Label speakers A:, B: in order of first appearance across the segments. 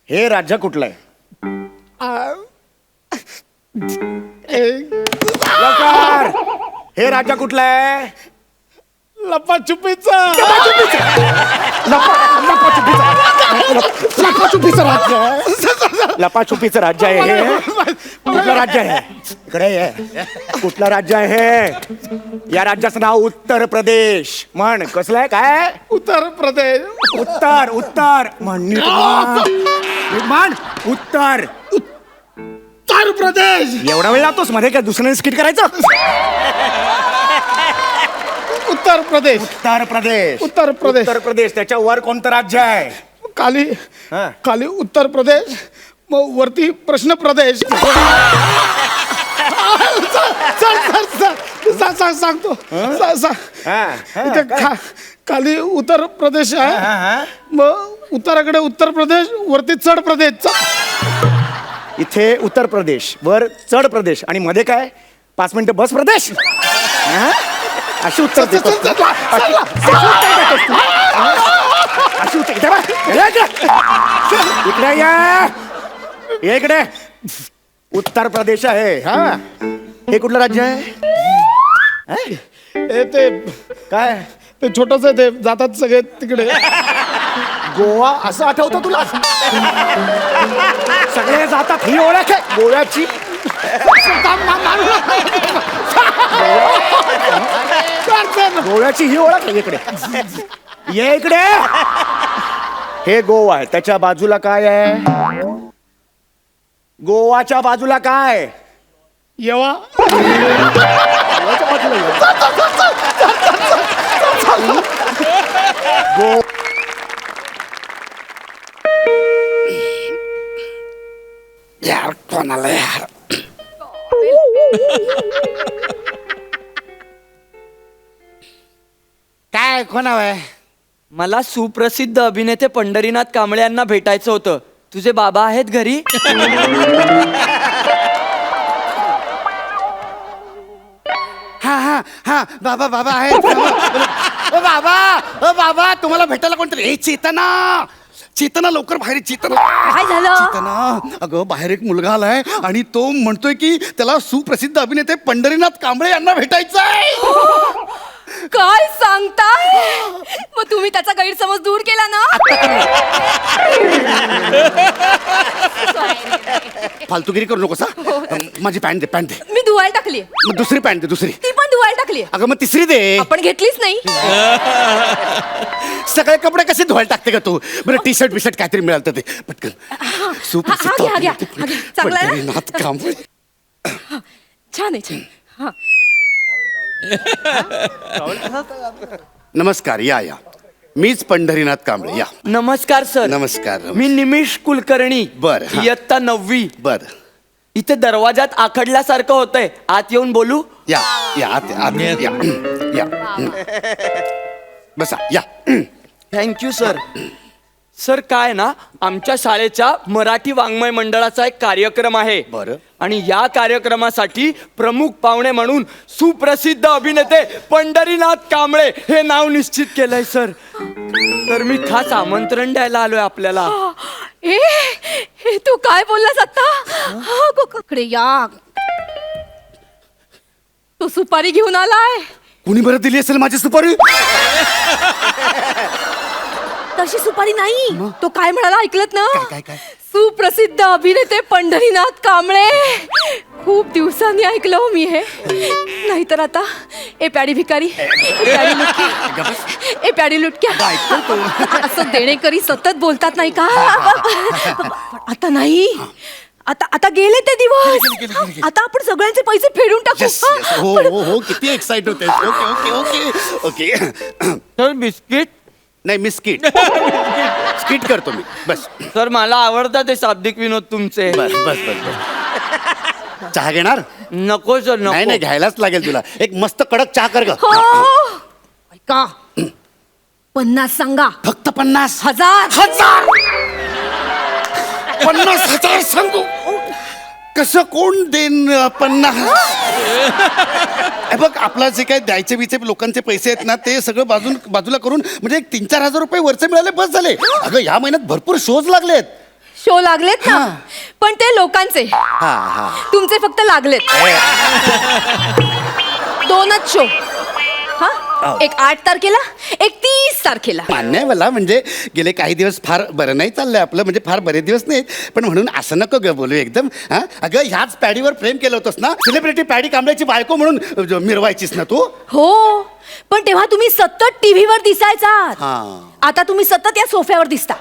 A: हे राज्य कुठलं आहे? लवकर, हे राज्य कुठलं आहे?
B: लपाछुपीचं
A: लपाछुपीचं राज्य आहे. लपाछुपीचं राज्य आहे हे. कुठलं राज्य आहे? इकडे ये. कुठलं राज्य आहे? या राज्याचं नाव उत्तर प्रदेश. म्हण कसलं आहे? काय?
B: उत्तर प्रदेश.
A: उत्तर उत्तर म्हण नीट म्हण. उत्तर
B: उत्तर प्रदेश.
A: एवढा वेळ लागतोस मध्ये काय दुसऱ्याने स्किट करायचं?
B: उत्तर प्रदेश.
A: उत्तर प्रदेश.
B: उत्तर प्रदेश.
A: उत्तर प्रदेश त्याच्या वर कोणतं राज्य आहे?
B: खाली
A: हा.
B: खाली उत्तर प्रदेश, मग वरती प्रश्न प्रदेश. सांगतो.
A: हा, हा,
B: इथे
A: काय?
B: खाली उत्तर प्रदेश
A: हा,
B: आहे,
A: हा.
B: मग उत्तराकडे उत्तर प्रदेश, वरती चढ प्रदेश.
A: इथे उत्तर प्रदेश, वर चढ प्रदेश आणि मध्ये काय 5 मिनिटं बस प्रदेश. हा? अशी उत्तर देतोस तू? अशी उत्तर इथे बघ. इकडे ये. इकडे उत्तर प्रदेश आहे. हा, हे कुठलं राज्य आहे?
B: ते
A: काय
B: ते छोटस आहे, ते जातात सगळे तिकडे.
A: गोवा असं आठवतं तुला? सगळे जातात ही ओळख आहे गोव्याची. गोव्याची ही ओळख आहे. इकडे ये. इकडे हे गोवा आहे. त्याच्या बाजूला काय आहे? गोवाच्या बाजूला काय?
B: येवा.
A: गोव्याच्या बाजूला गो
B: यार कोणाला यार. काय कोणाला आहे?
C: मला सुप्रसिद्ध अभिनेते पंढरीनाथ कांबळे यांना भेटायचं होतं. तुझे बाबा आहेत घरी?
B: हा हा हा बाबा बाबा आहे. ओ बाबा, ओ बाबा, तुम्हाला भेटायला कोणतरी. ए चेतना, चेतना लवकर बाहेर ये, चेतना.
D: काय झालं?
B: चेतना, अगं बाहेर एक मुलगा आलाय आणि तो म्हणतोय की त्याला सुप्रसिद्ध अभिनेते पंढरीनाथ कांबळे यांना भेटायचं आहे.
D: काय सांगताय? मग तुम्ही त्याचा गैरसमज दूर केला ना?
B: फालतूगिरी करू नकोस हा. माझी पॅन्ट दे, पॅन्ट दे.
D: मी धुवायला टाकली.
B: मग दुसरी पॅन्ट दे, दुसरी.
D: ती पण धुवायला टाकली.
B: अगं मग तिसरी दे.
D: आपण घेतलीच नाही.
B: सगळे कपडे कसे धुवायला टाकते का तू? बरं टी शर्ट बिशर्ट काहीतरी मिळालं तर ते पटकन. सुप्रसिद्ध
D: हा घ्या.
B: अभिनेते
D: चांगला आहे ना?
B: पंढरीनाथ कांबळे.
D: छान आहे, छान. हा.
B: नमस्कार, या या. मीच पंढरीनाथ कांबळे, या.
C: नमस्कार सर.
B: नमस्कार.
C: मी निमिष कुलकर्णी.
B: बरं, हा.
C: इयत्ता 9वी.
B: बर,
C: इथे दरवाजात आखडल्यासारखं होतंय. आत येऊन बोलू?
B: या या आत आत या या. बसा, या.
C: Thank you sir. सर काय ना, आमच्या शाळेच्या मराठी वाङ्मय मंडळाचा एक कार्यक्रम आहे.
B: बरं.
C: आणि या कार्यक्रमासाठी प्रमुख पाहुणे म्हणून सुप्रसिद्ध अभिनेते पंढरीनाथ कांबळे हे नाव निश्चित केलंय सर. तर मी खास आमंत्रण द्यायला आलोय आपल्याला.
D: ए, हे तू काय बोललास आता? इकडे या. तू सुपारी घेऊन आलाय?
B: कुणी बरं दिली असेल माझी सुपारी?
D: तशी सुपारी नाही. तो काय म्हणाला ऐकलत ना?
B: काय काय?
D: सुप्रसिद्ध अभिनेते पंढरीनाथ कांबळे. खूप दिवसांनी ऐकलं हो मी हे. नाहीतर आता ए प्याडी भिकारी, ए प्याडी लुटक्या, ए प्याडी लुटक्या असं देणेकरी सतत बोलतात नाही का? पण आता नाही. आता गेले ते दिवस. आता आपण सगळ्यांचे पैसे फेडून टाकू.
B: Yes, yes. हो हो हो, किती एक्साइट होते. Okay okay okay okay.
C: Sir biscuit?
B: नाही, मी स्किट स्किट करतो मी. बस
C: सर मला आवडतात ते शाब्दिक विनोद तुमचे.
B: बस बस बस बस. चहा घेणार?
C: नको सर
B: नाही
C: नको.
B: नाही, घ्यायलाच लागेल तुला. एक मस्त कडक चहा कर ग.
D: हो. ऐका, 50 सांगा.
B: फक्त 50?
D: 1000.
B: 50,000 सांगू? कसं कोण देन 50? हे बघ, आपला जे काय द्यायचे बिचे लोकांचे पैसे आहेत ना, ते सगळं बाजूला करून म्हणजे एक 3-4 हजार रुपये वरचे मिळाले बस झाले. अगं या महिन्यात भरपूर शोज लागलेत.
D: शो लागलेत ना, पण ते लोकांचे,
B: हा हा
D: तुमचे फक्त लागलेत 2च शो. हा, एक 8 तारखेला, एक 30 तारखेला.
B: मान्य आहे मला, म्हणजे गेले काही दिवस फार बरं नाही चाललंय आपलं, म्हणजे फार बरे दिवस नाहीत, पण म्हणून असं नको ग बोलू एकदम. हा अगं, ह्याच पॅडीवर प्रेम केलं होतंस ना, सेलिब्रिटी पॅडी कांबळ्याची बायको म्हणून मिरवायचीस ना तू.
D: हो, पण तेव्हा तुम्ही सतत टीव्हीवर दिसायचात.
B: हा.
D: आता तुम्ही सतत या सोफ्यावर दिसता.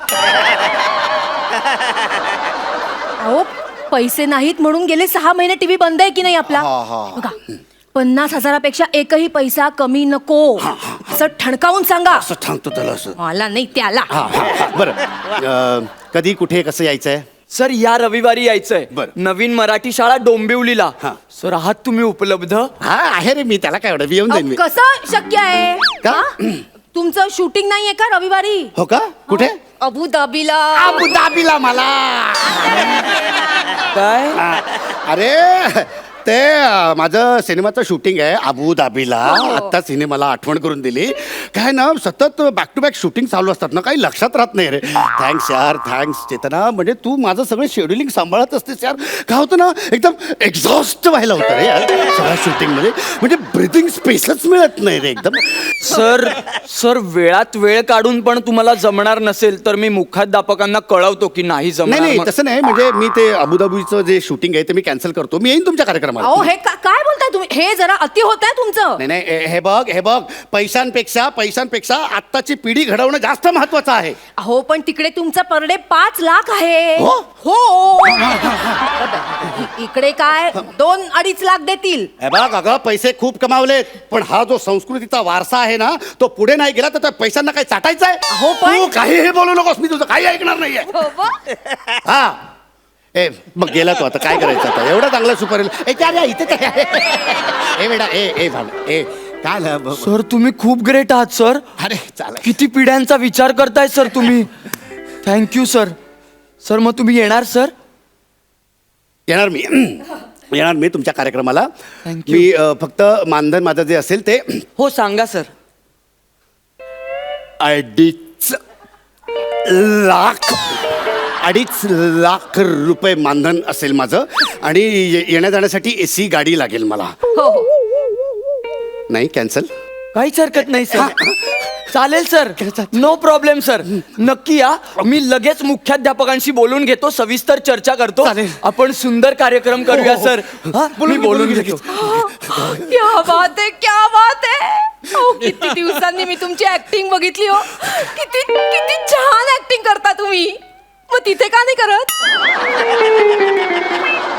D: अहो, पैसे नाहीत म्हणून गेले 6 महिने टीव्ही बंद आहे की नाही आपला.
B: हा, हा.
D: बघा, 50,000पेक्षा एकही पैसा कमी नको, असं ठणकावून सांगा.
B: असं सांगतो त्याला असं.
D: मला नाही, त्याला.
B: हा हा हा. बरं कधी कुठे कसं यायचंय?
C: सर या रविवारी यायचंय.
B: बरं.
C: नवीन मराठी शाळा डोंबिवलीला.
B: हा.
C: सर आहात तुम्ही उपलब्ध?
B: हा आहे रे, मी त्याला काय एवढं येऊन जाईन
D: अहो,
B: मी.
D: कसं शक्य आहे?
B: का?
D: हा? तुमचं शूटिंग नाहीये का रविवारी?
B: हो का? कुठे?
D: अबुधाबीला.
B: अबुधाबीला मला.
C: काय?
B: अरे ते माझं सिनेमाचं शूटिंग आहे अबुधाबीला. आत्ता सिनेमाला आठवण करून दिली. काय ना, सतत बॅक टू बॅक शूटिंग चालू असतात ना, काही लक्षात राहत नाही रे. थँक्स यार, थँक्स चेतना. म्हणजे तू माझं सगळं शेड्युलिंग सांभाळत असतेस यार. काय होतं ना, एकदम एक्झॉस्ट व्हायला होतं रे यार सगळ्या शूटिंगमध्ये. म्हणजे ब्रिथिंग स्पेसच मिळत नाही रे एकदम.
C: सर वेळात वेळ काढून पण तुम्हाला जमणार नसेल तर मी मुख्याध्यापकांना कळवतो की नाही
B: नाही
C: जमणार.
B: नाही, तसं नाही. म्हणजे मी ते अबुधाबीचं जे शूटिंग आहे ते मी कॅन्सल करतो. मी येईन तुमच्या कार्यक्रमात.
D: अहो, हे काय बोलताय तुम्ही? हे जरा अति होत आहे तुमचं.
B: नाही नाही, हे बघ पैशांपेक्षा आत्ताची पिढी घडवणं जास्त महत्वाचं आहे.
D: अहो, पण तिकडे तुमचा पर डे 5 लाख आहे.
B: हो?
D: हो. इकडे काय 2-2.5 लाख देतील.
B: हे बघ अगं, पैसे खूप कमावलेत, पण हा जो संस्कृतीचा वारसा आहे ना, तो पुढे नाही गेला तर त्या पैशांना काही चाटायचं आहे.
D: अहो, पण-
B: तू काहीही बोलू नकोस, मी तुझं काही ऐकणार नाहीये.
D: हो बा?
B: हा ए मग गेला तो, आता काय करायचं? आता एवढा चांगला सुपर ए क्या इथे काय ए बेटा ए झालं ए काय झालं?
C: सर तुम्ही खूप ग्रेट आहात सर.
B: अरे चालेल.
C: किती पिढ्यांचा विचार करताय सर तुम्ही. Thank you sir. सर मग तुम्ही येणार सर?
B: येणार मी तुमच्या कार्यक्रमाला.
C: Thank you.
B: मी फक्त मानधन माझं जे असेल ते
C: हो सांगा सर.
B: 2.5 लाख रुपये मानधन असेल माझं. आणि येण्या जाण्यासाठी AC गाडी लागेल मला.
D: हो हो.
B: नाही कॅन्सल.
C: काहीच हरकत नाही सर. चालेल सर, नो प्रॉब्लेम सर. नक्की या. मी लगेच मुख्याध्यापकांशी बोलून घेतो, सविस्तर चर्चा करतो.
B: चालेल.
C: आपण सुंदर कार्यक्रम करूया
B: हो, हो.
C: सर. हा, मी बोलून घेतो.
D: क्या बात आहे, क्या बात आहे. अहो, किती दिवसांनी मी तुमची ऍक्टिंग बघितली हो. किती किती छान ऍक्टिंग करता तुम्ही. मग तिथे का नाही करत?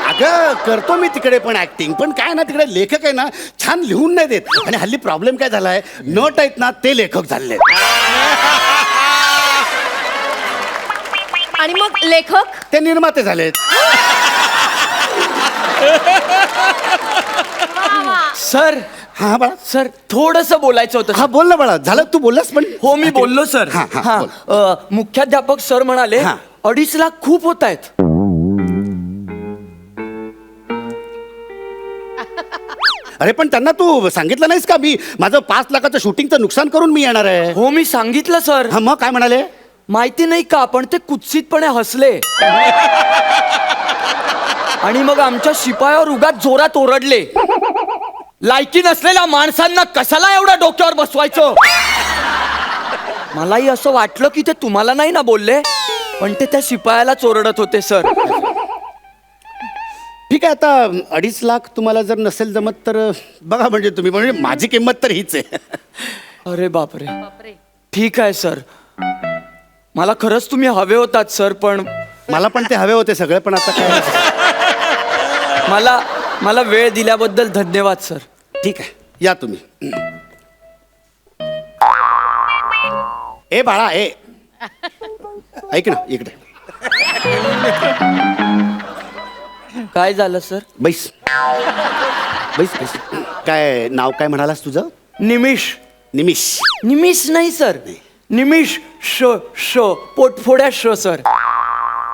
B: अगं करतो मी तिकडे पण ऍक्टिंग, पण काय ना तिकडे लेखक आहे ना छान लिहून नाही देत. आणि हल्ली प्रॉब्लेम काय झालाय, नट आहेत ना ते लेखक झाले.
D: आणि मग लेखक?
B: ते निर्माते झालेत.
C: सर
B: हा बाळा.
C: सर थोडस बोलायचं होतं.
B: हा बोल ना बाळा. झालं तू बोललास पण.
C: हो मी बोललो सर.
B: हा, हा,
C: हा,
B: बोल.
C: मुख्याध्यापक सर म्हणाले
B: हा.
C: 2.5 लाख खूप होत आहेत.
B: अरे पण त्यांना तू सांगितलं नाहीस का, मी माझं 5 लाखाचं शूटिंगचं नुकसान करून मी येणार आहे.
C: हो मी सांगितलं सर.
B: हा मग काय म्हणाले?
C: माहिती नाही का, पण ते कुत्सितपणे हसले. आणि मग आमच्या शिपायावर उगाच जोरात ओरडले. लायकी नसलेल्या माणसांना कशाला एवढा डोक्यावर बसवायचं. मलाही असं वाटलं की ते तुम्हाला नाही ना बोलले, पण ते त्या शिपायालाच ओरडत होते सर.
B: ठीक आहे, आता 2.5 लाख तुम्हाला जर नसेल जमत तर बघा. म्हणजे तुम्ही म्हणजे माझी किंमत तर हीच आहे.
C: अरे बापरे. ठीक आहे सर. मला खरंच तुम्ही हवे होतात सर, पण
B: मला पण ते हवे होते सगळे, पण आता काय.
C: मला वेळ दिल्याबद्दल धन्यवाद सर.
B: ठीक आहे, या तुम्ही. ए बाळा ए ऐक ना इकडे.
C: काय झालं सर?
B: बैस बैस बैस. काय नाव काय म्हणालास तुझं?
C: निमिष.
B: निमिष
C: नाही सर, निमिष श पोटफोड्या सर.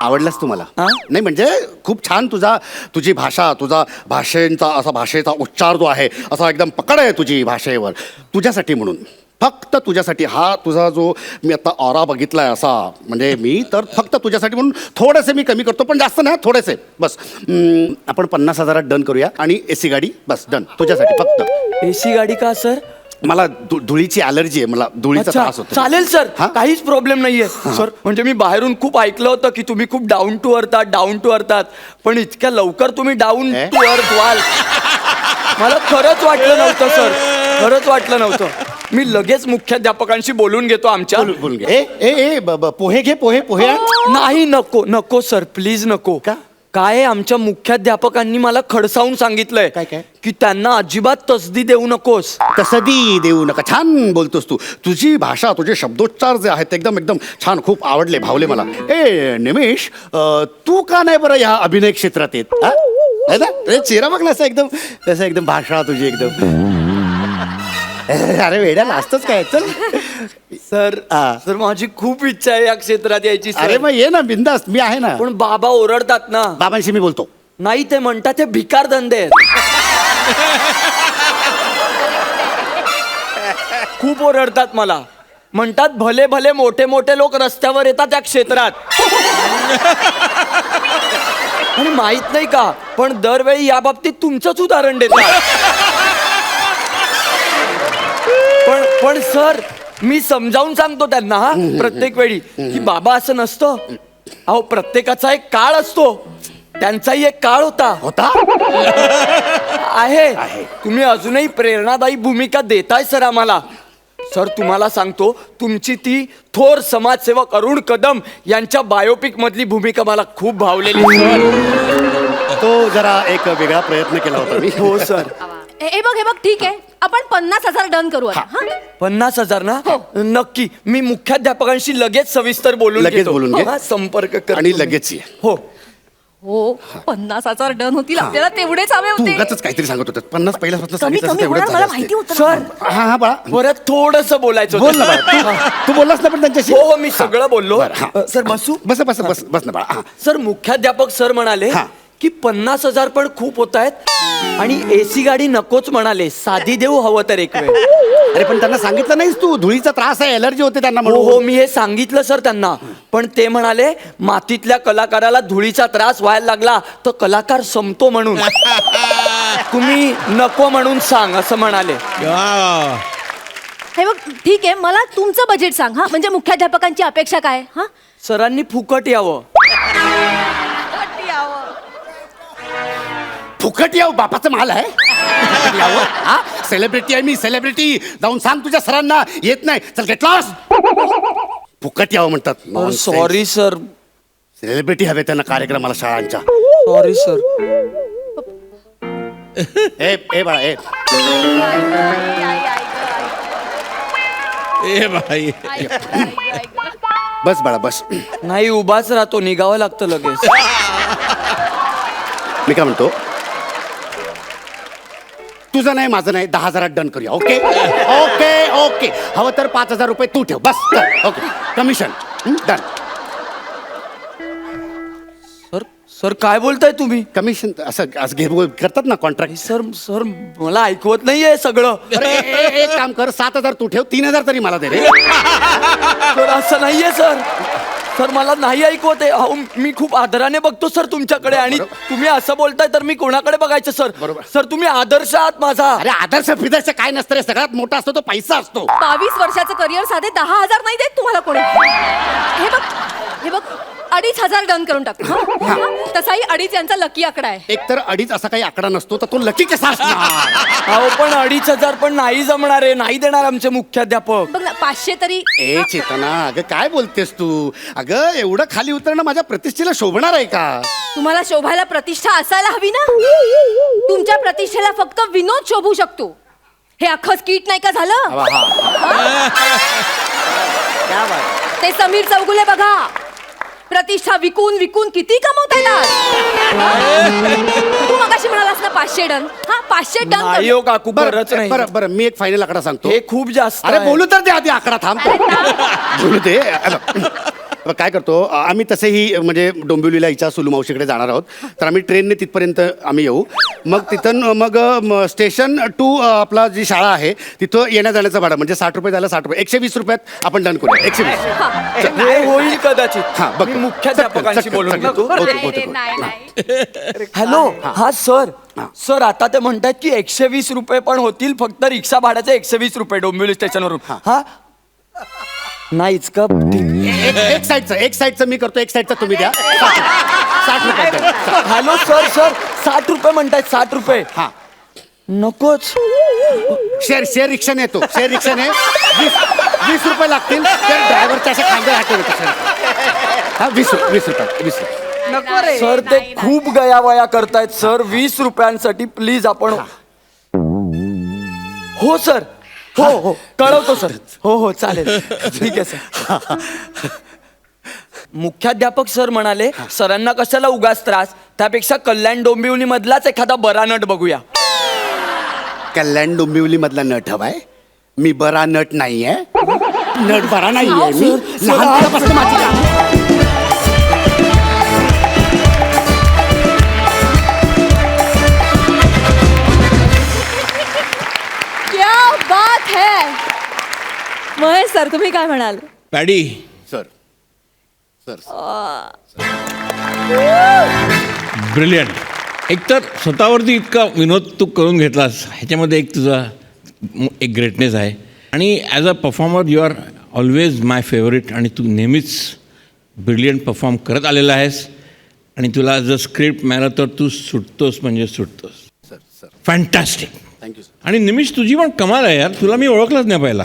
B: आवडलास तुम्हाला?
C: हा?
B: नाही म्हणजे खूप छान तुझी भाषा, तुझा भाषेचा उच्चार जो आहे असा एकदम पकड आहे तुझी भाषेवर. तुझ्यासाठी म्हणून फक्त तुझ्यासाठी. हा तुझा जो मी आता ऑरा बघितलाय असा, म्हणजे मी तर फक्त तुझ्यासाठी म्हणून थोडेसे मी कमी करतो, पण जास्त नाही, थोडेसे बस. आपण 50,000 डन करूया आणि AC गाडी बस डन तुझ्यासाठी फक्त.
C: एसी गाडी का सर?
B: मला धुळीची अलर्जी आहे, मला धुळीचा
C: अच्छा,
B: त्रास होतो.
C: चालेल सर,
B: हा?
C: काहीच प्रॉब्लेम नाहीये सर. म्हणजे मी बाहेरून खूप ऐकलं होतं की तुम्ही खूप डाऊन टू अर्थ आहात, पण इतक्या लवकर तुम्ही डाऊन टू अर्थ व्हाल मला खरंच वाटलं नव्हतं सर, खरंच वाटलं नव्हतं. मी लगेच मुख्याध्यापकांशी बोलून घेतो आमच्या.
B: बोलून घे. पोहे घे, पोहे आण.
C: नाही, नको सर, प्लीज नको.
B: का?
C: काय आमच्या मुख्याध्यापकांनी मला खडसावून सांगितलंय
B: काय?
C: की त्यांना अजिबात तसदी देऊ नकोस.
B: तसदी देऊ नका. छान बोलतोस तू. तुझी भाषा, तुझे शब्दोच्चार जे आहेत एकदम एकदम छान, खूप आवडले, भावले मला. निमेश, तू का नाही बरं या अभिनय क्षेत्रात येत? हा? है ना? चेहरा बघ ना, असं एकदम भाषा तुझी एकदम. अरे वेड्या लाजतोच काय? चल
C: सर माझी खूप इच्छा आहे या क्षेत्रात यायची
B: अरे
C: सर.
B: मग ये ना, बिंदास, मी आहे ना.
C: पण बाबा ओरडतात ना.
B: बाबांशी मी बोलतो.
C: नाही, ते म्हणतात ते भिकार धंदे आहेत. खूप ओरडतात मला. म्हणतात भले भले मोठे मोठे लोक रस्त्यावर येतात त्या क्षेत्रात. आणि माहित नाही का, पण दरवेळी या बाबतीत तुमचंच उदाहरण देतात. पण सर, मी समजावून सांगतो त्यांना प्रत्येक वेळी की बाबा असं नसतं. अहो, प्रत्येकाचा एक काळ असतो, त्यांचाही एक काळ होता. आहे. तुम्ही अजूनही प्रेरणादायी भूमिका देताय सर आम्हाला. सर, तुम्हाला सांगतो, तुमची ती थोर समाजसेवक अरुण कदम यांच्या बायोपिक मधली भूमिका मला खूप भावलेली सर.
B: तो जरा एक वेगळा प्रयत्न केला होता मी.
C: हो सर.
D: हे बघ ठीक आहे, आपण 50,000 डन करू आता. हा?
C: 50,000 ना?
D: हो.
C: नक्की. मी मुख्याध्यापकांशी लगेच सविस्तर बोलून
B: लगेच
C: घेतो.
B: बोलून घे.
C: हा, संपर्क कर
B: आणि
C: तुम्ही.
B: लगेच ये.
C: हो.
D: हो, 50,000 डन होतील, आपल्याला तेवढेच हवे
B: तू
D: होते.
B: उगाचच काहीतरी सांगत होता. 50 पहिल्यापासून
D: कमी
B: सांगितलं असतं,
D: कमी
B: तेवढंच
D: होणार,
B: झालं
D: मला
B: असते.
D: माहिती होतं.
C: सर,
B: हा बाळा,
C: परत थोडस बोलायचं
B: बोल ना
C: होतं.
B: बाळा. तू बोललास ना पण त्यांच्याशी.
C: हो, मी सगळं बोललो.
B: बरं, हा.
C: सर, बसू?
B: बस ना बाळा. हा.
C: सर, मुख्याध्यापक सर म्हणाले
B: हा.
C: की 50,000 पण खूप होत आहेत आणि AC गाडी नकोच म्हणाले, साधी देऊ हवं तर एक वेळ.
B: अरे पण त्यांना सांगितलं नाहीस तू, धुळीचा त्रास आहे, एलर्जी होते त्यांना
C: हो,
B: म्हणून.
C: मी हे सांगितलं सर त्यांना. पण ते म्हणाले मातीतल्या कलाकाराला धुळीचा त्रास व्हायला लागला तर कलाकार संपतो म्हणून. तुम्ही नको म्हणून सांग असं म्हणाले.
D: हे बघ, ठीक आहे, मला तुमचं बजेट सांग. हा, म्हणजे मुख्याध्यापकांची अपेक्षा काय? हा,
C: सरांनी फुकट यावं.
B: फुकट याव बापाचं माल आहे. फुकट यावं? हा, सेलिब्रिटी आहे मी, सेलिब्रिटी. जाऊन सांग तुझ्या सरांना येत नाही. चल गेट लॉस्ट. फुकट यावं म्हणतात.
C: Sorry sir.
B: सेलिब्रिटी हवे त्यांना कार्यक्रमाला शाळांच्या.
C: Sorry sir.
B: ए बाळा,
E: ए भाई,
B: बस बाळा बस.
C: नाही, उभाच राहतो, निघावं लागतं लगेच.
B: मी काय म्हणतो, तुझं नाही माझं नाही, 10,000 डन करूया. Okay okay okay. हवं तर 5,000 रुपये तू ठेव बस. Okay, commission done.
C: सर, काय बोलताय तुम्ही?
B: कमिशन असं करतात ना कॉन्ट्रॅक्ट.
C: सर, मला ऐकवत नाहीये सगळं.
B: एक काम कर, 7,000 तू ठेव, 3,000 तरी मला दे रे.
C: सर, असं नाहीये सर. सर, मला नाही ऐकवत आहे. अहो, मी खूप आदराने बघतो सर तुमच्याकडे, आणि तुम्ही असं बोलताय तर मी कोणाकडे बघायचं सर?
B: बरोबर.
C: सर, तुम्ही आदर्श आहात माझा.
B: अरे आदर्श फिदर्श काय नसतं रे, सगळ्यात मोठा असतो तो पैसा असतो.
D: 22 वर्षाचं करिअर साधे 10,000 नाही देत तुम्हाला कोणी. हे बघ 2,500 डन करून टाक. हा? तसाही 2.5 यांचा लकी आकडा आहे.
B: एकतर 2.5 असा काही आकडा नसतो, तर तो लकी कसा असणार?
C: अहो, पण 2,500 पण नाही जमणार आहे, नाही देणार आमचे मुख्याध्यापक.
D: बघ ना, 500 तरी.
B: ए चेतना, अगं काय बोलतेस तू? अगं एवढं खाली उतरणं माझ्या प्रतिष्ठेला शोभणार आहे का?
D: तुम्हाला शोभायला प्रतिष्ठा असायला हवी ना. तुमच्या प्रतिष्ठेला फक्त विनोद शोभू शकतो. हे अख्खं स्किट नाही का झालं? ते समीर चौगुले बघा, प्रतिष्ठा विकून विकून किती कमवता येतात. तू मगाशी म्हणालास ना 500 डन. हा, 500 डन.
C: नाही हो काकू, खरंच नाही.
B: बरं मी एक फायनल आकडा सांगतो.
C: हे खूप जास्त
B: अरे
C: आहे.
B: बोलू तर दे आधी, आकडा थांब. बोलू दे. काय करतो आम्ही तसेही म्हणजे डोंबिवलीला हिच्या सुलू मावशीकडे जाणार आहोत, तर आम्ही ट्रेनने तिथपर्यंत आम्ही येऊ. मग तिथून मग स्टेशन टू आपला जी शाळा आहे तिथं येण्या जाण्याचं भाडं म्हणजे 60 रुपये झालं, 60 रुपये, 120 रुपयात आपण डन करूया. 120.
C: हे होईल कदाचित.
B: हा बघ
C: मी मुख्याध्यापकांशी बोलून घेतो.
B: घेतो.
C: हॅलो हा सर. सर आता ते म्हणतात की 120 रुपये पण होतील, फक्त रिक्षा भाड्याचे 120 रुपये डोंबिवली स्टेशनवरून. हा नाहीच का?
B: एक साईडचं मी करतो, एक साईडचं तुम्ही द्या. 60 रुपये.
C: हॅलो सर सर 60 रुपये म्हणतायत, 60 रुपये.
B: हा
C: नकोच.
B: शेअर रिक्षाने येतो, शेअर रिक्षाने 20 रुपये लागतील, तर ड्रायव्हरच्या अशा खांदे हाते. हा 20 रुपये.
C: सर ते खूप गयावया करतायत सर. 20 रुपयांसाठी प्लीज आपण. हो सर. हो कळवतो सर. हो चालेल. ठीक आहे सर. मुख्याध्यापक सर म्हणाले सरांना कशाला उगाच त्रास, त्यापेक्षा कल्याण डोंबिवली मधलाच एखादा बरा नट बघूया.
B: कल्याण डोंबिवली मधला नट हवाय? मी बरा नट नाहीये, नट बरा नाहीये मी. लहानपणापासून माझी
D: क्या बात है. महेश सर तुम्ही काय म्हणाल?
E: Paddy
B: sir
E: brilliant. एकतर स्वतःवरती इतका विनोद तू करून घेतलास, ह्याच्यामध्ये एक तुझा एक ग्रेटनेस आहे. आणि as a performer you are always my favourite. आणि तू नेहमीच ब्रिलियंट परफॉर्म करत आलेला आहेस. आणि तुला जर स्क्रिप्ट मिळालं तर तू सुटतोस म्हणजे सुटतोस.
B: Sir
E: fantastic.
B: Thank you sir.
E: आणि निमिष तुझी पण कमाल आहे यार, तुला मी ओळखलंच नाही पहिला.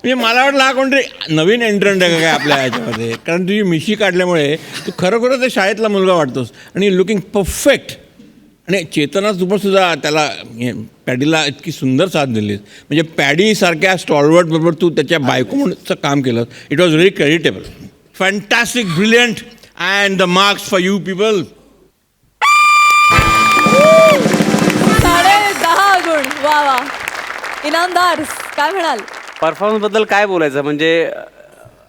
E: म्हणजे मला वाटलं हा कोणतरी नवीन एंट्रंट आहे का काय आपल्या ह्याच्यामध्ये, कारण तुझी मिशी काढल्यामुळे तू खरोखरच शाळेतला मुलगा वाटतोस. आणि लुकिंग परफेक्ट. आणि चेतना तू पण सुद्धा त्याला पॅडीला इतकी सुंदर साथ दिलीस. म्हणजे पॅडीसारख्या स्टॉलवर्ड बरोबर तू त्याच्या बायको म्हणूनचं काम केलं. It was very creditable. Fantastic, brilliant. And the marks for you people.
D: 10.5 गुण. वा वा. इनामदार काय म्हणाल?
F: परफॉर्मन्स बद्दल काय बोलायचं, म्हणजे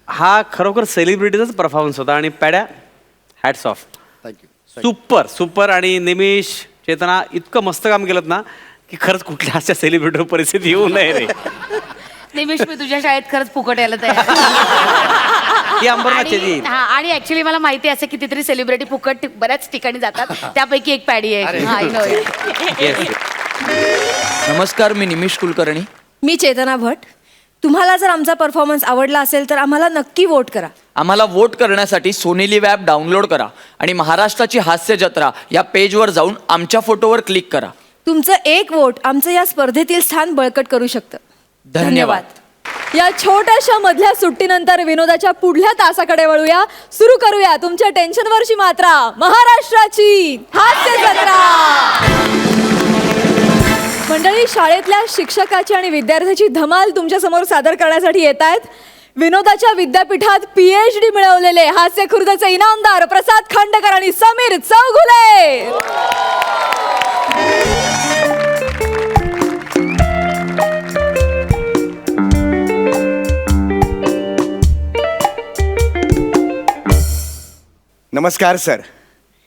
F: हा खरोखर सेलिब्रिटीचाच परफॉर्मन्स होता. आणि पॅड्या हॅट्स ऑफ.
B: थँक्यू.
F: सुपर. आणि निमिष, चेतना इतकं मस्त काम केलं ना की खरंच कुठल्या अशा सेलिब्रिटी परिस्थिती येऊ नये रे.
G: निमिष मी तुझ्या शाळेत खरंच फुकट यायला तयार.
F: ही अंबरनाथची जी.
G: आणि ऍक्च्युली मला माहिती आहे असे कितीतरी सेलिब्रिटी फुकट बऱ्याच ठिकाणी जातात, त्यापैकी एक पॅडी आहे. हा, I know it.
F: Yes.
C: नमस्कार, मी निमिष कुलकर्णी.
D: मी चेतना भट. तुम्हाला जर आमचा परफॉर्मन्स आवडला असेल तर आम्हाला नक्की वोट करा.
C: आम्हाला वोट करण्यासाठी सोनी लिव्ह ॲप डाउनलोड करा आणि महाराष्ट्राची हास्य जत्रा या पेजवर जाऊन आमच्या फोटोवर क्लिक करा.
D: तुमचं एक वोट आमचं या स्पर्धेतील स्थान बळकट करू शकतं.
C: धन्यवाद.
D: या छोट्याशा मधल्या सुट्टीनंतर विनोदाच्या पुढल्या तासाकडे वळूया. सुरू करूया तुमच्या टेन्शनवरची मात्रा, महाराष्ट्राची हास्य जत्रा. मंडळी, शाळेतल्या शिक्षकाची आणि विद्यार्थ्याची धमाल तुमच्या समोर सादर करण्यासाठी येत आहेत. विनोदाच्या विद्यापीठात PhD मिळवलेले हास्य खुर्दचे इनामदार प्रसाद खांडेकर आणि समीर चौगुले.
A: नमस्कार सर.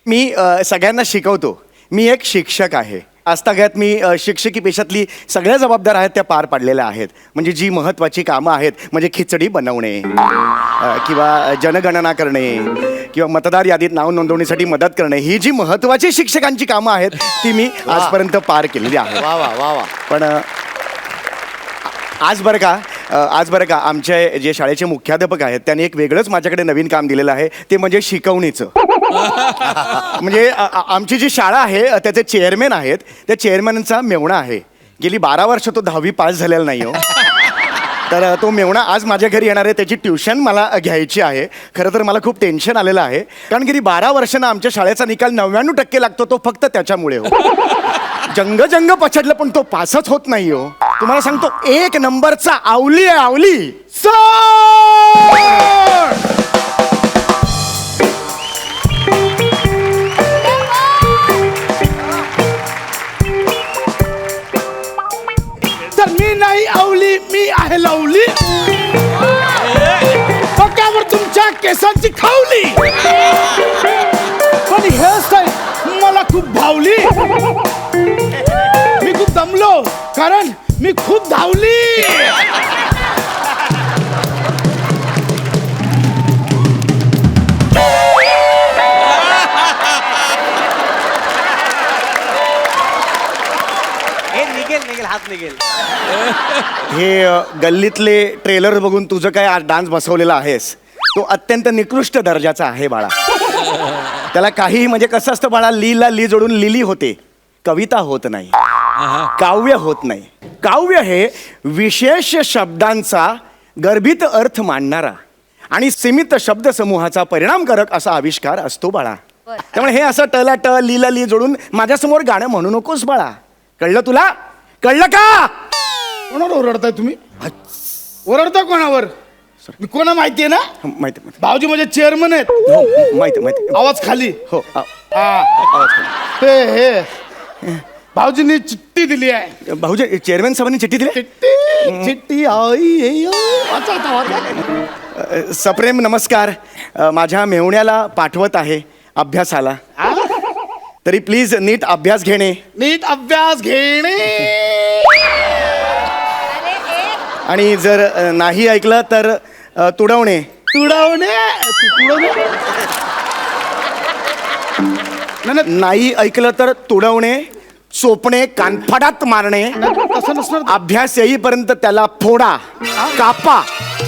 A: मी सगळ्यांना शिकवतो. मी एक शिक्षक आहे. आजतागायत मी शिक्षकी पेशातली सगळ्या जबाबदाऱ्या आहेत त्या पार पाडलेल्या आहेत. म्हणजे जी महत्त्वाची कामं आहेत, म्हणजे खिचडी बनवणे किंवा जनगणना करणे किंवा मतदार यादीत नाव नोंदवणीसाठी मदत करणे, ही जी महत्त्वाची शिक्षकांची कामं आहेत ती मी आजपर्यंत पार केलेली आहेत.
B: वा वा वा वा.
A: पण आज बरं का आमचे जे शाळेचे मुख्याध्यापक आहेत त्यांनी एक वेगळंच माझ्याकडे नवीन काम दिलेलं आहे. ते म्हणजे शिकवणीचं. म्हणजे आमची जी शाळा आहे त्याचे चेअरमॅन आहेत. त्या चेअरमॅनचा मेवणा आहे. गेली 12 वर्ष तो 10वी पास झालेला नाही हो. तर तो मेवणा आज माझ्या घरी येणार आहे. त्याची ट्युशन मला घ्यायची आहे. खरं तर मला खूप टेन्शन आलेलं आहे, कारण गेली 12 वर्षांना आमच्या शाळेचा निकाल 99% लागतो. तो फक्त त्याच्यामुळे हो. जंग पछडलं पण तो पासच होत नाही हो. तुम्हाला सांगतो 1 नंबरचा आवली आहे, आवली.
B: तर मी नाही आवली, मी आहे लवली. हो, क्या
H: कारण मी खूप धावली.
F: निघेल हात निघेल.
A: हे गल्लीतले ट्रेलर बघून तुझं काय आज डान्स बसवलेला आहेस तो अत्यंत निकृष्ट दर्जाचा आहे बाळा. त्याला काही म्हणजे कसं असतं बाळा, लीला ली जोडून लिली होते, कविता होत नाही, काव्य होत नाही. काव्य हे विशेष शब्दांचा गर्भित अर्थ मांडणारा आणि सीमित शब्दसमूहाचा परिणामकारक असा आविष्कार असतो बाळा. त्यामुळे हे असं टला ट लीला ली जोडून माझ्यासमोर गाणं म्हणू नकोस बाळा. कळलं तुला? कळलं का?
H: कोणावर ओरडताय तुम्ही? ओरडता कोणावर? मी कोणा माहितीये ना?
A: माहिती माहिती.
H: भाऊजी माझे चेअरमन आहेत.
A: हो माहिती माहिती.
H: आवाज खाली.
A: हो
H: हा. ते हे भाऊजींनी चिठ्ठी दिली आहे.
A: भाऊजी चेअरमॅन साहेबांनी चिठ्ठी दिली.
H: चिठ्ठी आई वाचा आता, वाचा.
A: सप्रेम नमस्कार. माझ्या मेहुण्याला पाठवत आहे अभ्यासाला, तरी प्लीज नीट अभ्यास घेणे.
H: नीट अभ्यास घेणे.
A: आणि जर नाही ऐकलं तर तुडवणे.
H: तुडवणे.
A: नाही ऐकलं तर तुडवणे, चोपणे, कानफडात मारणे.
H: तसं नसणार.
A: अभ्यास येईपर्यंत त्याला फोडा, कापा,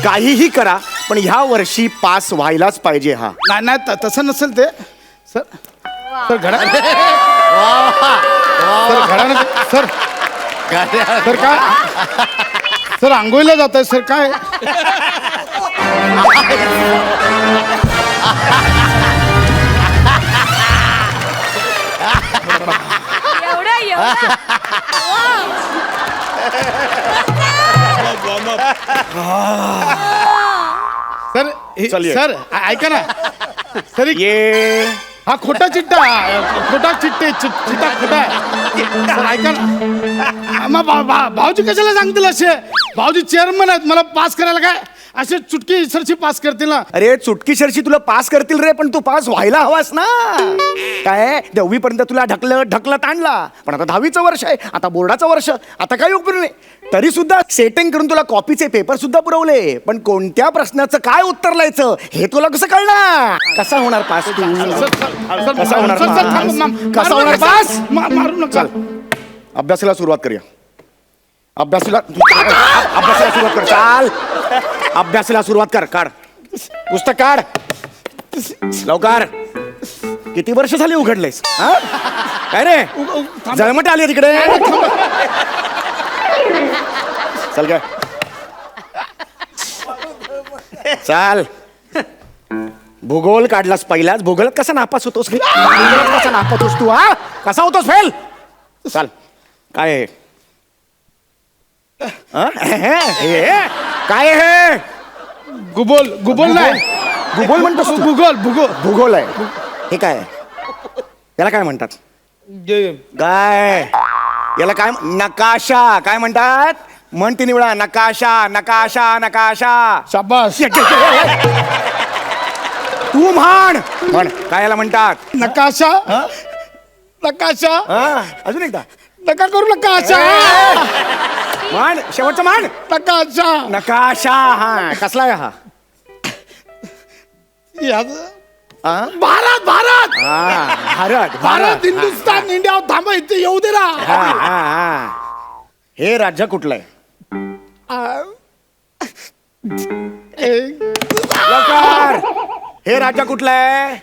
A: काहीही करा, पण ह्या वर्षी पास व्हायलाच पाहिजे. हा
H: नाही तसं नसेल ते. सर सर घडा. सर घडा. सर सर काय? सर आंघोळीला जात आहे सर. काय? सर
A: चलिए.
H: सर ऐका ना सर.
A: ये
H: हा खोटा चिट्टा. खोटा चिट्टा खोटा आहे. सर ऐका ना. भाऊजी कशाला सांगतील असे? भाऊजी चेअरमन आहेत. मला पास करायला काय असे चुटकी सरशी पास करतील ना?
A: अरे चुटकीसरशी तुला पास करतील रे, पण तू पास व्हायला हवास ना. काय 10वी पर्यंत तुला ढकलत आणला, पण आता 10वीचं वर्ष आहे, आता बोर्डाचं वर्ष, आता काही उपयोग नाही. तरी सुद्धा सेटिंग करून तुला कॉपीचे पेपर सुद्धा पुरवले, पण कोणत्या प्रश्नाचं काय उत्तर लिहायचं हे तुला कसं कळणार? कसा होणार पास तू? कसा होणार पास? कसा होणार पास?
H: मारू नका.
A: अभ्यासाला सुरुवात करूया. अभ्यासाला सुरुवात कर. चाल अभ्यासाला सुरुवात कर. काढ पुस्तक, काढ लवकर. किती वर्ष झाली उघडलेस? हा? काय रे जळमट आली तिकडे? चल काय चाल. भूगोल काढलास पहिलाच. भूगोलात कसा नापास होतोस? भूगोलात कसा नापास होतोस तू? हा कसा होतोस फेल? चाल काय आहे? काय हे?
H: गुगल नाही.
A: भूगोल म्हणतोस तू? भूगोल आहे. हे काय आहे? याला काय म्हणतात? काय याला काय? नकाशा. काय म्हणतात? म्हण तिन्ही वेळा. नकाशा नकाशा नकाशा.
H: शाबास.
A: तू म्हण. काय याला म्हणतात?
H: नकाशा. नकाशा.
A: अजून एकदा
H: नका करू नकाशा.
A: म्हण. शेवटचं म्हण.
H: नकाशा.
A: नकाशा. हा कसला आहे हा?
H: भारत. भारत.
A: भारत.
H: भारत. हिंदुस्तान. इंडिया. थांबा इथे येऊ दे ना.
A: हे राज्य कुठलं आहे? लवकर. हे राज्य कुठलं आहे?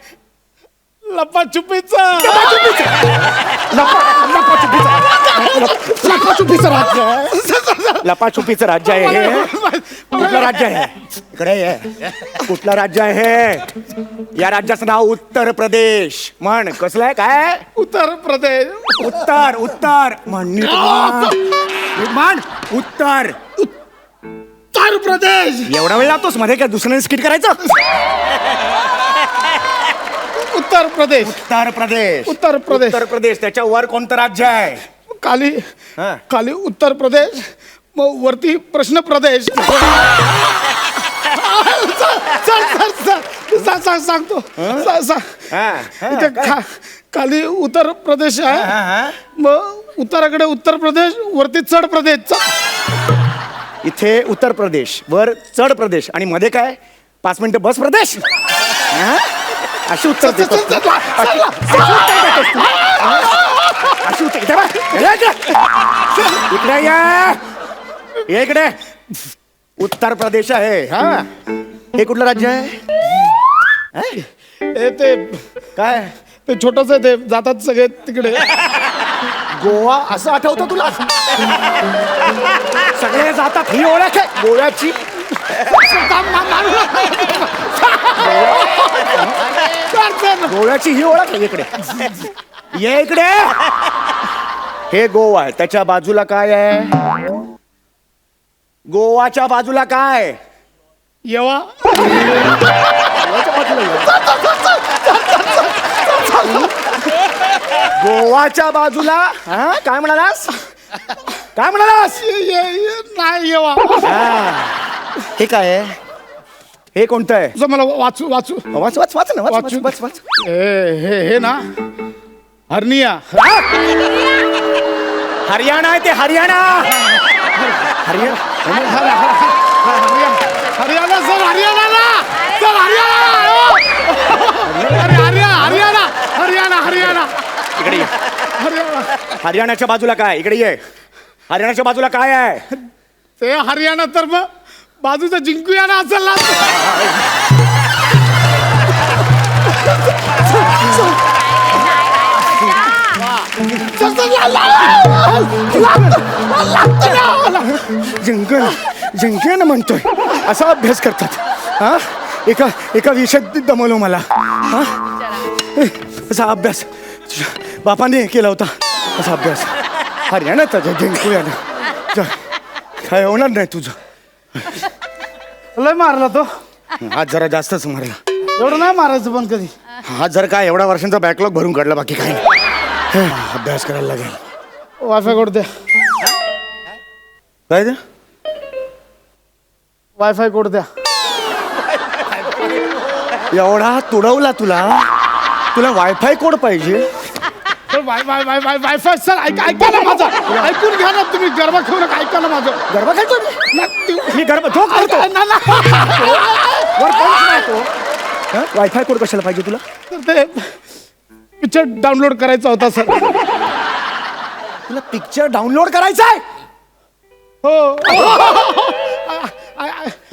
H: लपाछुपीचं.
A: लपाछुपीचं राज्य आहे हे. कुठलं राज्य आहे? इकडे ये. कुठलं राज्य आहे? या राज्याचं नाव उत्तर प्रदेश. म्हण कसलं आहे? काय?
H: उत्तर प्रदेश.
A: उत्तर. उत्तर म्हण. उत्तर.
H: उत्तर प्रदेश.
A: एवढा वेळ लागतोस मध्ये काय दुसऱ्याने स्किट करायचं?
H: उत्तर प्रदेश.
A: उत्तर प्रदेश.
H: उत्तर प्रदेश.
A: उत्तर प्रदेश. त्याच्या वर कोणतं राज्य आहे?
H: खाली
A: हा.
H: खाली उत्तर प्रदेश, मग वरती प्रश्न प्रदेश. सांगतो
A: हा,
H: इथे खाली उत्तर प्रदेश आहे मग उत्तराकडे उत्तर प्रदेश वरती चढ प्रदेश
A: इथे उत्तर प्रदेश वर चढ प्रदेश आणि मध्ये काय 5 मिनिटं बस प्रदेश हा? अशी उत्तर देतोस तू. अशी उत्तर इथे बघ. इकडे ये इकडे उत्तर प्रदेश आहे हा हे कुठलं राज्य आहे
H: ते
A: काय
H: ते छोटस आहे ते जातात सगळे तिकडे
A: गोवा असं आठवतं तुला सगळे जातात ही ओळख आहे गोव्याची गोव्याची ही ओळख आहे इकडे ये इकडे हे गोवा आहे त्याच्या बाजूला काय आहे गोवाच्या बाजूला काय
H: येवा
A: गोवाच्या बाजूला हा काय म्हणालास काय म्हणालास
H: नाही येवा
A: हे काय आहे हे कोणतं आहे
H: असं मला वाचू वाचू
A: वाच वाच वाच ना वाच
H: वाचू.
A: वाच वाच
H: हे ना हरनिया
A: हरियाणा आहे ते हरियाणा हरियाणा
H: हरियाणा सर हरियाणा सर हरियाणा हरियाणा हरियाणा
A: इकडे ये.
H: हरियाणा
A: हरियाणाच्या बाजूला काय इकडे ये हरियाणाच्या बाजूला काय आहे
H: ते हरियाणा तर मग बाजूचं जिंकूया ना असेल ना
A: जिंकन म्हणतोय असा अभ्यास करतात हा एका विषयात दमवलं मला हा असा अभ्यास बापाने केला होता असा अभ्यास हरियाणात जिंकूया ना काय होणार नाही तुझं
H: लय मारला तो
A: आज जरा जास्तच मारला
H: एवढं नाही मारायचं पण कधी
A: हा जर काय एवढ्या वर्षांचा बॅकलॉग भरून काढला बाकी काही नाही अभ्यास करायला लागेल
H: वायफाय कोड द्या
A: काय ते
H: वायफाय कोड द्या
A: एवढा तुडवला तुला वायफाय कोड पाहिजे
H: तर वायफाय सर ऐका ना माझं ऐकून घ्या ना तुम्ही गरबा खेळू नका ऐका ना माझं
A: गरबा खेळतो मी गरबा झोप करतो वर पंच मारतो. वायफाय कोड कशाला पाहिजे तुला
H: तर ते पिक्चर डाउनलोड करायचा होता सर
A: तुला पिक्चर डाउनलोड करायचा आहे
H: हो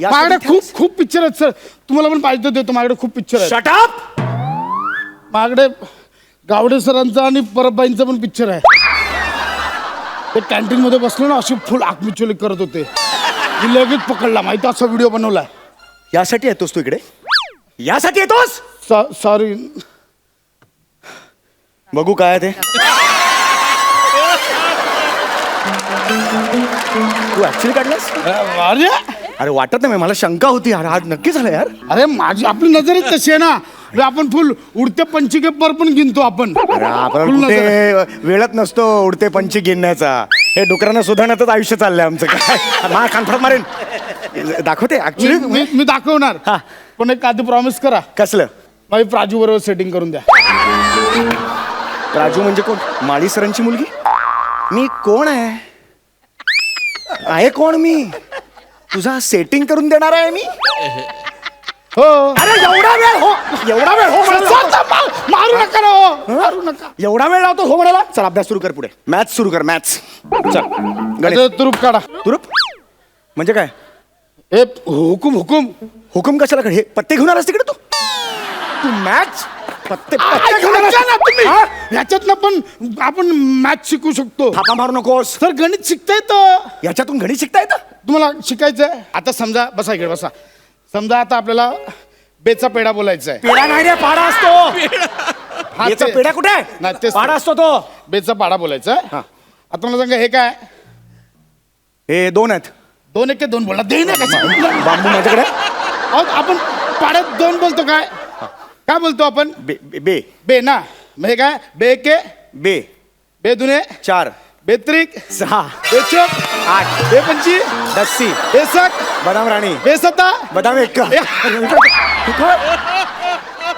H: माझ्याकडे खूप पिक्चर आहेत सर तुम्हाला पण पाहिजे तर देतो माझ्याकडे खूप पिक्चर आहेत
A: शटअप
H: माझ्याकडे गावडे सरांचा आणि परबाईंचा पण पिक्चर आहे ते कॅन्टीन मध्ये बसलो ना अशी फुल आकमिचोली करत होते मी लगेच पकडला माहिती असा व्हिडिओ बनवलाय
A: यासाठी येतोस तू इकडे यासाठी येतोस
H: सॉरी
A: बघू काय ते तू ऍक्च्युली काढलास
H: अरे
A: अरे वाटत नाही मला शंका होती यार आज नक्की झालं यार
H: अरे माझी आपली नजरच तशी आहे ना म्हणजे आपण फुल उडते पंचिके पर पण गिनतो आपण
A: अरे आपण
H: फुल नजर आहे.
A: कुठे वेळत नसतो उडते पंची गिनण्याचा हे डुकरांना सुधारण्यातच आयुष्य चाललंय आमचं काय मा कानफडत मारेन दाखवते ऍक्च्युली
H: मी दाखवणार
A: हा.
H: पण एक आधी प्रॉमिस करा
A: कसलं
H: माझी प्राजू बरोबर सेटिंग करून द्या
A: राजू म्हणजे कोण माळी सरांची मुलगी मी कोण आहे कोण मी तुझा सेटिंग करून देणार आहे मी
H: हो
A: अरे एवढा वेळ हो म्हणाला.
H: मारू नका ना हो मारू नका
A: एवढा वेळ लावतो हो म्हणाला चल अभ्यास सुरू कर पुढे मॅथ्स सुरू कर मॅथ्स चल गणित
H: आता तुरुप काढा
A: तुरुप म्हणजे काय
H: ए हुकुम
A: हुकुम कशाला कर हे पत्ते घेऊन आलास तिकडे तू मॅथ्स पत्ते घेऊन आलास?
H: ऐका ना तुम्ही
A: हा?
H: याच्यातनं पण आपण मॅथ शिकू शकतो
A: थापा मारू नकोस
H: सर गणित शिकता येतं
A: याच्यातून गणित शिकता येतं
H: तुम्हाला शिकायचंय आता समजा बसा इकडे बसा समजा आता आपल्याला बेचा पेढा बोलायचा आहे
A: पेढा नाही रे पाडा असतो
H: हा,
A: याचा
H: ते-
A: पेढा कुठे
H: नाही,
A: आहे
H: तेच
A: पाडा
H: ते.
A: असतो तो
H: बेचा पाडा बोलायचा आहे
A: हा.
H: आता मला सांगा हे काय
A: हे 2 आहेत
H: 2 एक 2 बोला दे ना कसं
A: बांबू माझ्याकडे
H: अहो, आपण पाड्यात 2 बोलतो काय बोलतो आपण
A: बे बे- बे
H: बे ना मग हे काय बे के
A: बे
H: बे दुने
A: 4
H: बेत्रिक
A: 6
H: बेचक
A: 8
H: बेपंची
A: दस्सी
H: बेसक
A: बदाम राणी
H: बेसत्ता
A: बदाम एक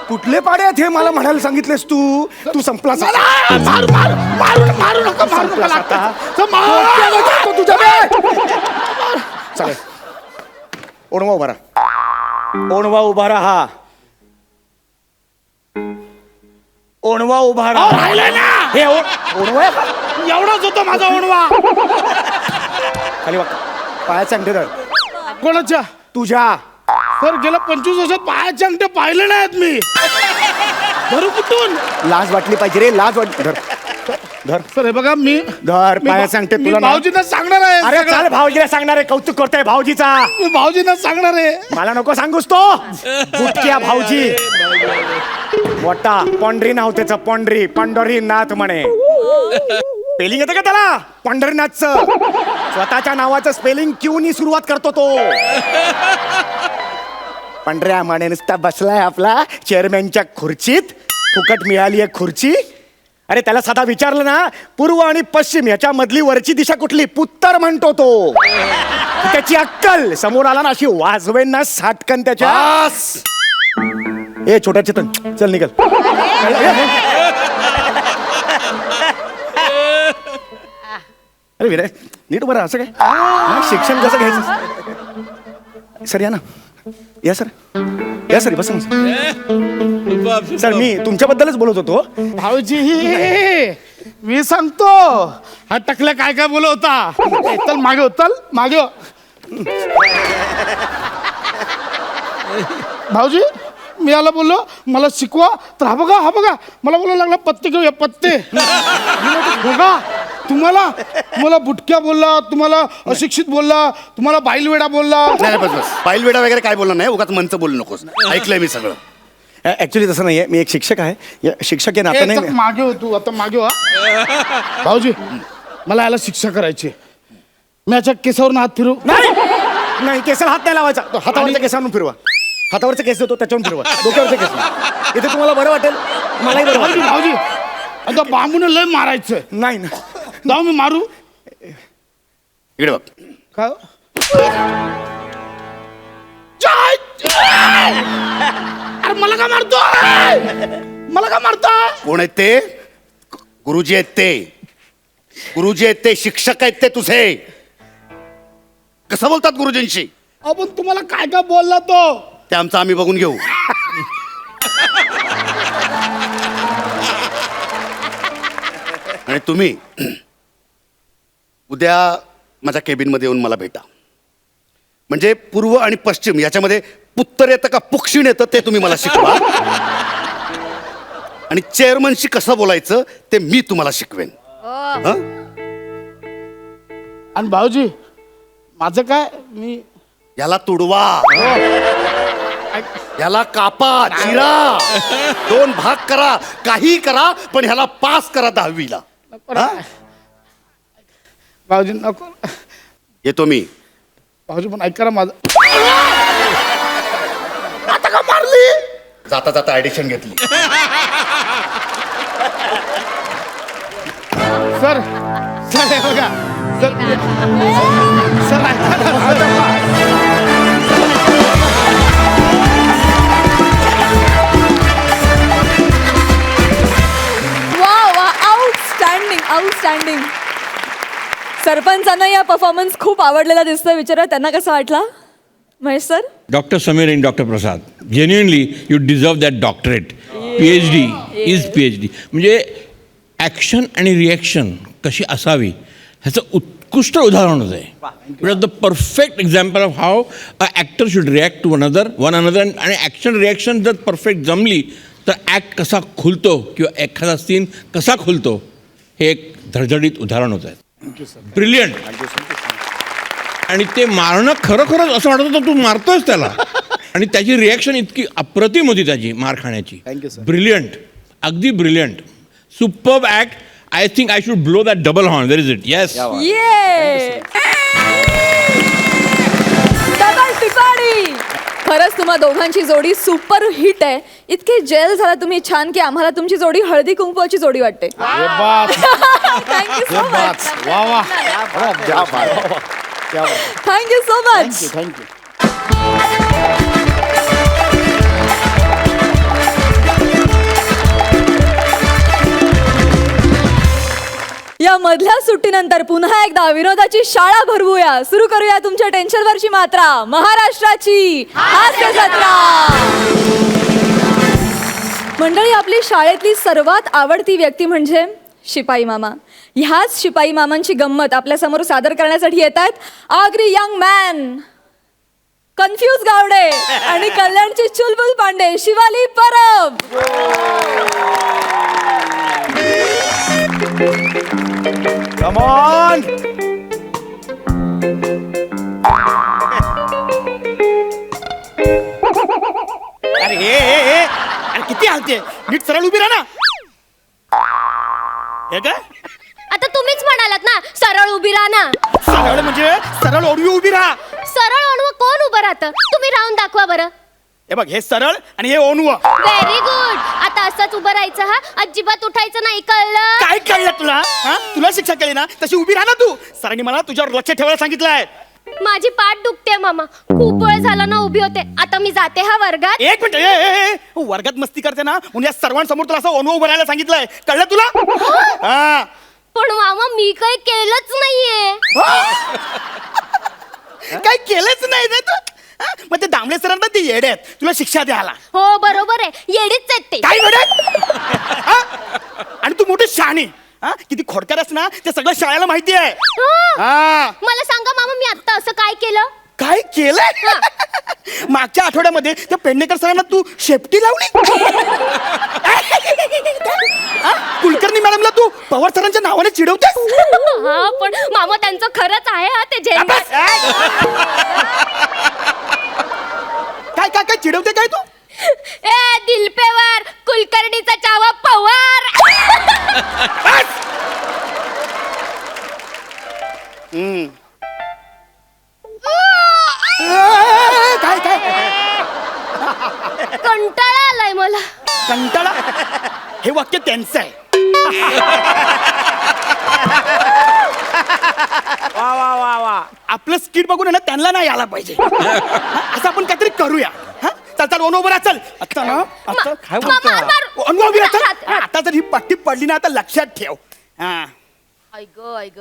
A: कुठले पाडे आहेत हे मला म्हणायला सांगितलेस तू संपलास आता.
H: मारू मारू मारू मारू नका मारू नका
A: संपलास
H: लागतं.
A: आता.
H: तर मारू.
A: तो तुझ्या चालेल ओणवा उभा राहा ओणवा उभा राहा ओणवा उभा
H: अहो,
A: राहा
H: राहिलंय ना
A: हे ओणवा आहे का?
H: एवढाच होता माझा ओणवा
A: खाली बघ पायाचे अंगठे धर
H: कोणाच्या
A: तुझ्या
H: सर गेल्या 25 वर्षात पायाचे अंगठे पाहिले नाहीत मी धरू कुठून
A: लाज वाटली पाहिजे रे लाज वाटली धर धर
H: सर हे बघा मी
A: धर
H: मी
A: पायाचे अंगठे
H: मी
A: तुला ना-
H: भाऊजींना सांगणार आहे
A: अरे
H: सगळं.
A: चाल भाऊजीला सांगणार आहे कौतुक करतोय भाऊजीचा
H: मी भाऊजींना सांगणार आहे
A: मला नको सांगूस तो बुटक्या भाऊजी मोठा पंढरी नाव त्याचं पंढरीनाथ म्हणे स्पेलिंग येतं का त्याला पंढरीनाथचं स्वतःच्या नावाचं स्पेलिंग क्यूनी सुरुवात करतो तो पंढऱ्या म्हणे नुसता बसलाय आपला चेअरमॅनच्या खुर्चीत फुकट मिळाली आहे खुर्ची अरे त्याला साधा विचारलं ना पूर्व आणि पश्चिम याच्या मधली वरची दिशा कुठली उत्तर म्हणतो तो त्याची अक्कल समोर आला ना अशी वाजवेन ना साटकन त्याच्या ए छोट्या चेतन चल निघल अरे विनय नीट बरं असं काय हा, शिक्षण कसं घ्यायचं सर या ना या सर या सर बसा ना. सर मी तुमच्याबद्दलच बोलत होतो
H: भाऊजी मी सांगतो हा टकल्या काय काय बोलत होता चल मागे हो चल मागे हो. भाऊजी मी याला बोललो मला शिकवा तर हा बघा मला बोलायला लागला पत्ते घेऊया पत्ते बघा तुम्हाला बुटक्या बोलला तुम्हाला अशिक्षित बोलला तुम्हाला बाईलवेडा बोलला
B: नाही बस बस पायलवेडा वगैरे काय बोलणार नाही उगाच मंच बोलू नकोस ऐकलंय मी सगळं
A: ऍक्च्युली तसं नाहीये मी एक शिक्षक आहे या शिक्षक आहे
H: ए,
A: नातं
H: चल,
A: नाही
H: मागे हो तू आता मागे हो हा. भाऊजी मला याला शिक्षा करायची मी याच्या केसावरून हात फिरू
A: नाही केसाला हात नाही लावायचा तो हातावरच्या केसांवरून फिरवा हातावरचा केस देतो त्याच्यावरून फिरवा डोक्यावरच्या केस इथे तुम्हाला बरं वाटेल मलाही बरं
H: भाऊजी
A: वाटेल
H: भाऊजी आता बांबून लय मारायचं
A: नाही ना
H: जाऊ मी मारू
B: इकडे बघ
H: का जय! अरे मला का मारतो मला का मारतो
B: कोण आहेत ते गुरुजी आहेत ते शिक्षक आहेत ते तुझे कसं बोलतात गुरुजींशी
H: आपण तुम्हाला काय काय बोलला तो
B: ते आमचं आम्ही बघून घेऊ आणि तुम्ही उद्या माझ्या केबिनमध्ये येऊन मला भेटा म्हणजे पूर्व आणि पश्चिम याच्यामध्ये उत्तर येतं का पुक्षिण येतं ते तुम्ही मला शिकवा आणि चेअरमनशी कसं बोलायचं ते मी तुम्हाला शिकवेन हं?
H: आणि भाऊजी माझं काय मी
B: याला तुडवा याला कापा चिरा 2 भाग करा काही करा पण ह्याला पास करा 10वीला
H: भाऊजी नको
B: येतो मी
H: भाऊजी पण ऐका ना माझं आता का मारली
B: जाता जाता ऍडिशन घेतली
H: सर हे बघा सर ऐका ना.
D: वा आउटस्टँडिंग सरपंचांना या परफॉर्मन्स खूप आवडलेला दिसतोय विचारा त्यांना कसा वाटला महेश सर
E: डॉक्टर समीर आणि doctor Prasad genuinely you deserve that doctorate PhD is PhD म्हणजे ॲक्शन आणि रिॲक्शन कशी असावी ह्याचं उत्कृष्ट उदाहरण होतं आहे it was the perfect example of how a actor should react to one another आणि ॲक्शन रिॲक्शन जर परफेक्ट जमली तर ॲक्ट कसा खुलतो किंवा एखादा सीन कसा खुलतो हे एक धडधडीत उदाहरण होतं आहे ब्रिलियंट आणि ते मारणं खरोखरच असं वाटत होतं तू मारतोयस त्याला आणि त्याची रिॲक्शन इतकी अप्रतिम होती त्याची मार खाण्याची
H: Thank you, sir.
E: ब्रिलियंट अगदी brilliant superb act I think I should blow that double horn where is it yes
D: ये डबल पिपाडी खरंच तुम्हा दोघांची जोडी सुपर हिट आहे. इतके जेल झाला तुम्ही छान की आम्हाला तुमची जोडी हळदी कुंकवाची जोडी वाटते.
H: ये बात,
D: थँक्यू
H: ये
D: सो
H: बात,
D: मच.
H: वा वा.
D: Thank you so much.
H: थँक्यू.
D: या मधल्या सुट्टीनंतर पुन्हा एकदा विनोदाची शाळा भरवूया. सुरू करूया तुमच्या टेन्शनवरची मात्रा, महाराष्ट्राची हास्य जत्रा. मंडळी, आपली शाळेतली सर्वात आवडती व्यक्ती म्हणजे शिपाई मामा. ह्याच शिपाई मामांची गंमत आपल्या समोर सादर करण्यासाठी येत आहेत Agri young man, confuse Gawade आणि कल्याणची चुलबुल पांडे, शिवाली परब.
A: Come on!
H: अरे हे अरे किती हालते, नीट सरळ उभी राहा ना. हे काय
I: आता तुम्हीच म्हणालात ना सरळ उभी राहा ना.
H: सरळ म्हणजे सरळ ओढवी उभी राहा.
I: सरळ ओणवं कोण उभं राहतं? तुम्ही राहून दाखवा बरं.
H: हे बघ, हे सरळ आणि हे ओणवं.
I: Very good. आता असंच उभं राहायचं हा, अजिबात उठायचं नाही, कळलं?
H: काय कळलं तुला? हा, तुला शिक्षा केली ना तशी उभी राहा ना तू. सरांनी मला तुझ्यावर लक्ष ठेवायला सांगितलंय.
I: माझी पाठ दुखते मामा, खूप वेळ झाला ना उभी होते. आता मी जाते हा वर्गात.
H: एक मिनिट, वर्गात मस्ती करते ना म्हणून या सर्वांसमोर तुला असं ओणवं उभं राहायला सांगितलंय. कळलं तुला? हा.
I: पण मामा मी काही केलंच नाहीये.
H: काय केलंच नाही ना तू. हा? मग ते दामले सरांना ते येडे आहेत तुला शिक्षा द्यायला.
I: हो बरोबर आहे, येडीच आहेत ते.
H: काय येडे? हा? आणि तू मोठी शहाणी. हा? किती खोडकर आहेस ना ते सगळं शाळेला माहिती आहे. हा.
I: मला सांगा मामा, मी आता असं काय केलं?
H: काय केलंय? मागच्या आठवड्यामध्ये त्या पेडणेकर सरांना तू शेपटी लावली. हा? कुलकर्णी मॅडमला तू पवार सरांच्या नावाने चिडवतेस.
I: हा पण मामा त्यांचं खरंच आहे हा, ते
H: बस. काय काय काय चिडवते काय तू?
I: ए दिलपेवर कुलकर्णीचा चावा पवार.
H: बस. काय काय
I: कंटाळा आलाय मला.
H: कंटाळा? हे वाक्य त्यांचं आहे.
A: वा वा वा वा.
H: आपलं स्किट बघून आहे ना त्यांना नाही आला पाहिजे. असं आपण काहीतरी करूया. हा? चल चल ओनो बरा चल. आता ना आता काय बोलतोय? ओनो उभी राहा, चल. आता जर ही पट्टी पडली ना आता लक्षात ठेव. हा.
G: ऐक ऐक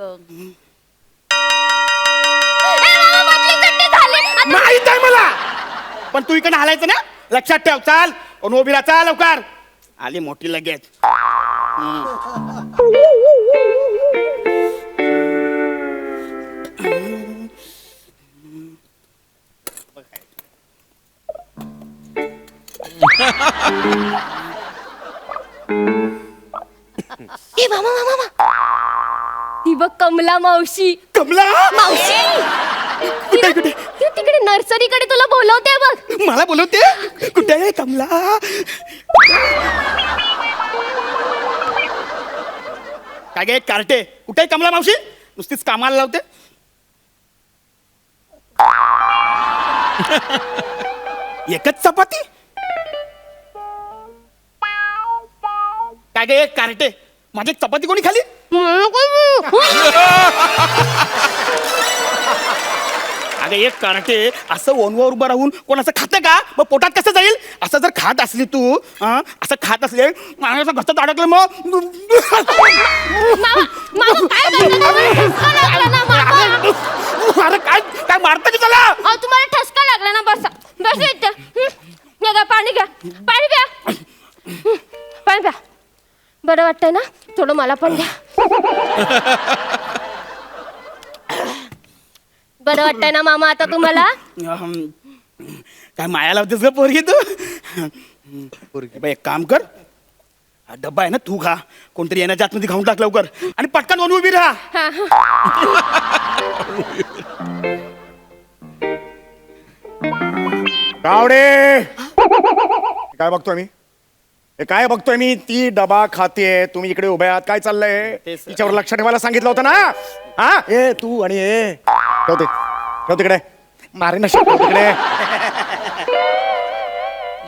H: माहित आहे मला, पण तू इकडे हालायचं ना. लक्षात ठेव. चाल ओनो उभी राहा, चाल लवकर. आली मोठी लगेच.
I: ए मामा मामा मामा, ही बघ कमला मावशी.
H: कमला
I: मावशी
H: कुठे कुठे?
I: ती तिकडे नर्सरीकडे तुला बोलवते बघ.
H: मला बोलवते? कुठे आहे कमला? काय गे कार्टे, कुठे आहे कमला मावशी? नुसतीच कामाला लावते. एकच चपाती? काय गे कार्टे, माझी एक चपाती कोणी खाली? अगं एक कार्टे, असं ओनवर उभं राहून कोण असं खातं का? मग पोटात कसं जाईल? असं जर खात असली तू, असं खात असले असं घसात अडकलं मग. अरे काय काय मारतं की त्याला?
I: तुम्हाला ठसका लागला ना. बसा बस इथे. पाणी घ्या, पाणी घ्या, पाणी प्या. बरं वाटतंय ना? थोडं मला पण द्या. बरं वाटतंय ना मामा आता तुम्हाला?
H: काय माया लावतेस ग पोरगी तू? पोरगी एक काम कर, हा डब्बा आहे ना तू खा. कोणतरी येण्याच्या आतमध्ये खाऊन टाक लवकर आणि पटकन ओनू उभी राहा.
I: हा, हा.
A: गावडे, काय बघतोय मी? हे काय बघतोय मी? ती डबा खाते, तुम्ही इकडे उभे आहात. काय चाललंय? तिच्यावर लक्ष ठेवायला सांगितलं होतं ना. हा ए तू आणि ए ठेवते ठेव तिकडे. मारे नशा तिकडे.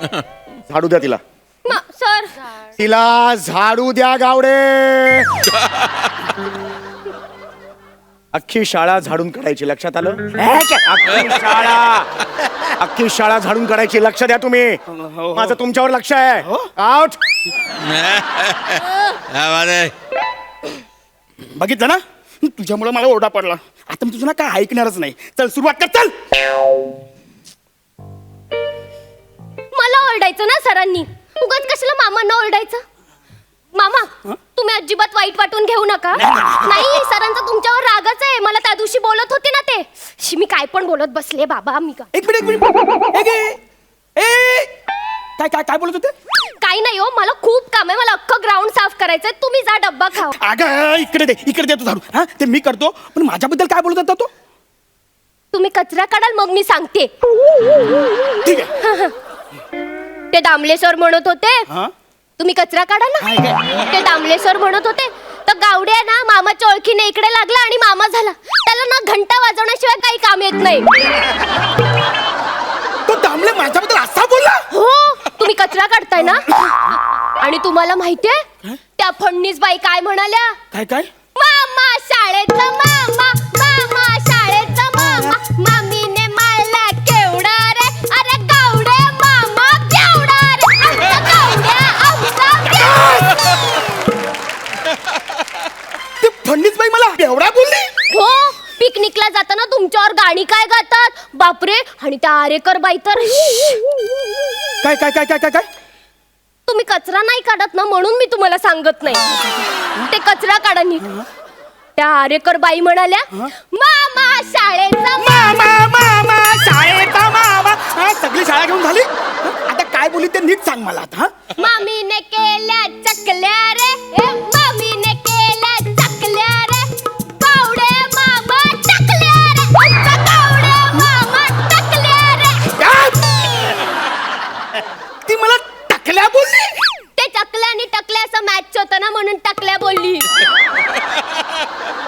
A: झाडू द्या तिला.
I: सर
A: तिला झाडू द्या गावडे. अख्खी शाळा झाडून काढायची, लक्षात आलं? अख्खी शाळा झाडून काढायची, लक्ष द्या तुम्ही. माझं तुमच्यावर लक्ष आहे. आउट.
H: बघितलं ना, तुझ्यामुळे मला ओरडा पडला. आता मी तुझं ना काय ऐकणारच नाही. चल सुरुवात कर, चल.
I: मला ओरडायचं ना सरांनी, उगाच कशाला मामांना ओरडायचं. मामा तुम्ही अजिबात वाईट वाटून घेऊ नका. नाही, सरांचा तुमच्यावर रागच आहे. मला त्या दिवशी बोलत होते ना ते. मी काय पण बोलत बसले बाबा. मी का
H: एक मिनिट काय काय काय बोलत होते?
I: काही नाही हो, मला खूप काम आहे. मला अख्खं ग्राउंड साफ करायचंय. तुम्ही जा डब्बा खाओ.
H: अगं इकडे दे तू झाडू. हा ते मी करतो, पण माझ्याबद्दल काय बोलत होता तो?
I: तुम्ही कचरा काढाल मग मी सांगते.
H: ठीक आहे.
I: ते दामले सर म्हणत होते
H: हा
I: तुम्ही कचरा काढा ना. ते दामले सर म्हणत होते तर गावड्या ना मामाच्या ओळखीने इकडे लागला आणि मामा झाला. त्याला ना घंटा वाजवण्याशिवाय काही काम येत नाही.
H: तो दामले माझ्याबद्दल असा बोलला?
I: हो, तुम्ही कचरा काढताय ना. आणि तुम्हाला माहितीये त्या फडणीस बाई काय म्हणाल्या?
H: काय काय?
I: मामा शाळेचा मामा, मामा शाळेचा मामा, मामीने मारला केवढा रे. अरे गावडे मामा केवढा रे. आमचा गावड्या आमचा
H: ते फडणीस बाई मला एवढा बोलली?
I: हो, पिकनिकला जाताना तुमच्यावर गाणी काय गातात बापरे. आणि त्या आरेकर बाई तर
H: काय काय काय काय काय काय?
I: तुम्ही कचरा नाही काढत ना म्हणून मी तुम्हाला सांगत नाही. ते कचरा काढा नीट. त्या आरेकर बाई म्हणाल्या मामा शाळेचा
H: मामा, मामा शाळेचा मामा. हा, सगळी शाळा घेऊन झाली. आता काय बोलली ते नीट सांग मला आता.
I: मामीने केल्या चकल्या रे. मामीने केल्या चकल्या रे. गावडे मामा टकल्या रे. आमचा गावडे मामा टकल्या रे.
H: ती मला टाकल्या बोलली.
I: ते चकल्या आणि टकल्या असं मॅच होतं ना म्हणून टकल्या बोलली.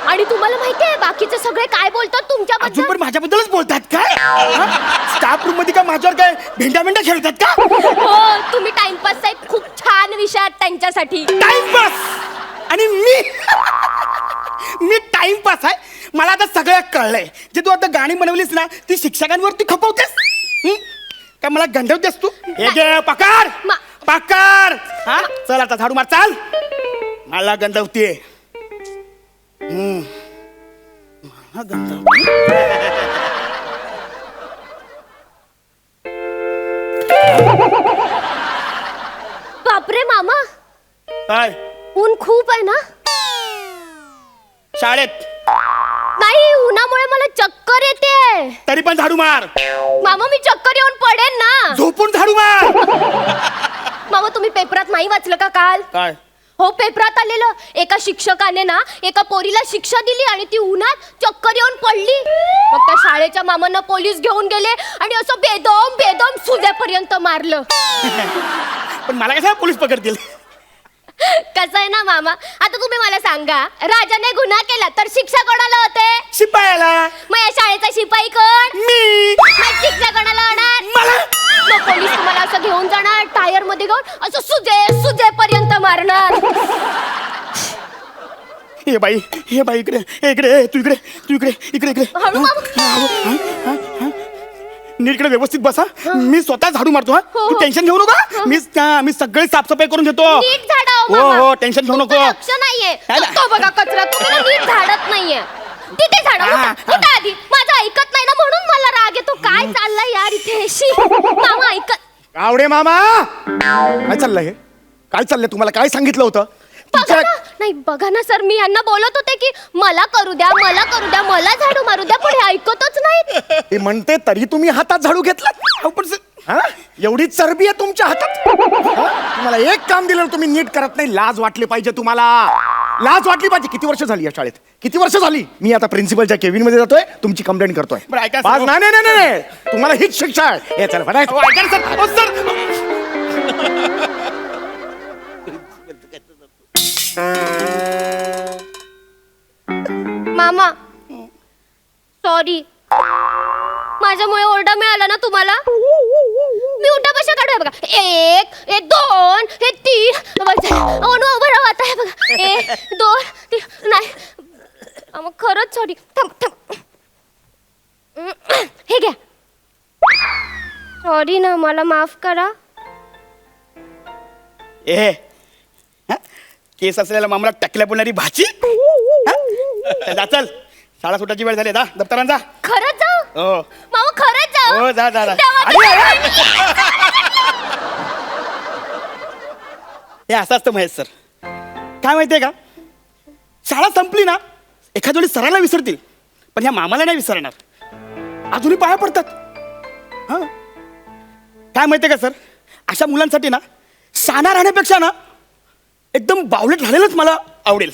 I: आणि तुम्हाला माहितीये बाकीचे सगळे काय बोलतात
H: अजून
I: तुमच्याबद्दल?
H: पण माझ्याबद्दलच बोलतात काय? स्टाफ रूम मध्ये का माझ्यावर काय भेंड्या भेंड्या खेळतात का?
I: हो, तुम्ही टाइमपास साहेब खूप छान विषय आहेत त्यांच्यासाठी.
H: टाइमपास आणि मी टाइमपास आहे. मला आता सगळं कळलंय. जे तू आता गाणी बनवलीस ना ती शिक्षकांवरती खपवतेस. काय मला गंडवतेस तू? हे घे पकार पकार. हा चल आता झाडू मार, चाल. मला गंडवते. मला गंडवते.
I: बापरे मामा,
H: काय
I: ऊन खूप आहे ना.
H: शाळेत
I: नाही, उन्हामुळे मला चक्कर येते.
H: तरी पण झाडू मार.
I: मामा मी चक्कर येऊन पडेन ना.
H: झोपून झाडू मार.
I: मामा तुम्ही पेपरात नाही वाचलं का काल?
H: काय?
I: हो, पेपरात आलेलं एका शिक्षकाने ना एका पोरीला शिक्षा दिली आणि ती उन्हात चक्कर येऊन पडली. मग त्या शाळेच्या मामांना पोलीस घेऊन गेले आणि असं बेदम बेदम सुजेपर्यंत मारलं.
H: पण मला कसं पोलीस पकडतील?
I: कसं आहे ना मामा, आता तुम्ही मला सांगा, राजाने गुन्हा केला तर शिक्षा कोणाला होते?
H: शिपायाला.
I: मग या शाळेचा शिपाई कोण?
H: मी.
I: मग शिक्षा कोणाला होणार?
H: मला.
I: मग पोलीस तुम्हाला असं घेऊन जाणार टायर मध्ये घेऊन असं सुजेपर्यंत मारणार.
H: हे बाई इकडे इकडे तू इकडे
I: हळू मामा.
H: नीट इकडे व्यवस्थित बसा. मी स्वतः झाडू मारतो. हा
I: हो.
H: तू टेन्शन घेऊ नका. मी सगळी साफसफाई करून घेतो.
I: नीट झाडा हो
H: हो
I: मामा.
H: हो टेन्शन घेऊ नको.
I: तुमचं लक्ष नाहीये.
H: काय ना?
I: तो बघा कचरा तुम्ही ना नीट झाडत नाहीये. तिथे झाडा. उठा आधी. माझं ऐकत नाही ना म्हणून मला राग येतो. काय चाललंय यार इथे? शी. मामा ऐकत.
A: गावडे मामा, काय चाललंय हे? काय चाललंय? तुम्हाला काय सांगितलं होतं?
I: बघा ना. नाही बघा ना सर, मी यांना बोलत होते की मला करू द्या, मला झाडू मारू द्या, पण हे ऐकतच नाहीत.
A: ते म्हणते तरी तुम्ही हातात झाडू घेतला. हा? एवढी चरबी आहे तुमच्या हातात. हा? तुम्हाला एक काम दिलं तुम्ही नीट करत नाही. लाज वाटली पाहिजे तुम्हाला. लाज वाटली पाहिजे. किती वर्ष झाली या शाळेत? किती वर्ष झाली? मी आता प्रिन्सिपलच्या केबिन मध्ये जातोय, तुमची कंप्लेंट करतोय.
H: बरं, ऐका
A: पाच-
H: सर.
A: नाही तुम्हाला हीच शिक्षा आहे. हे चल बरं.
H: ऐका ना सर. ओ, सर.
I: मामा सॉरी, माझ्यामुळे ओरडा मिळाला ना तुम्हाला. मी उठाबशा काढूया बघा. 1 हे 2 हे 3 अनु उभं राहा आता. हे बघा 1 2 3 नाही मग खरंच सॉरी. थांब थांब. हे घ्या. सॉरी ना, मला माफ करा.
A: ए हा? केस असलेल्या मामाला टकल्या बोलणारी भाची हा? चल शाळा सुटायची वेळ झाली. दप्तरांचा
I: खरंच जाऊ
A: हो
I: मामा, खरंच जाऊ.
A: हो जा जा जा.
I: तेव्हा
A: अरे, हे असं असतं महेश सर. काय माहितीये का, शाळा संपली ना एखाद्या वेळी सरांना विसरतील पण ह्या मामाला नाही विसरणार. अजूनही पाया पडतात. हा काय माहितीये का सर, अशा मुलांसाठी ना शहाणा राहण्यापेक्षा ना एकदम बावळट झालेलंच मला आवडेल.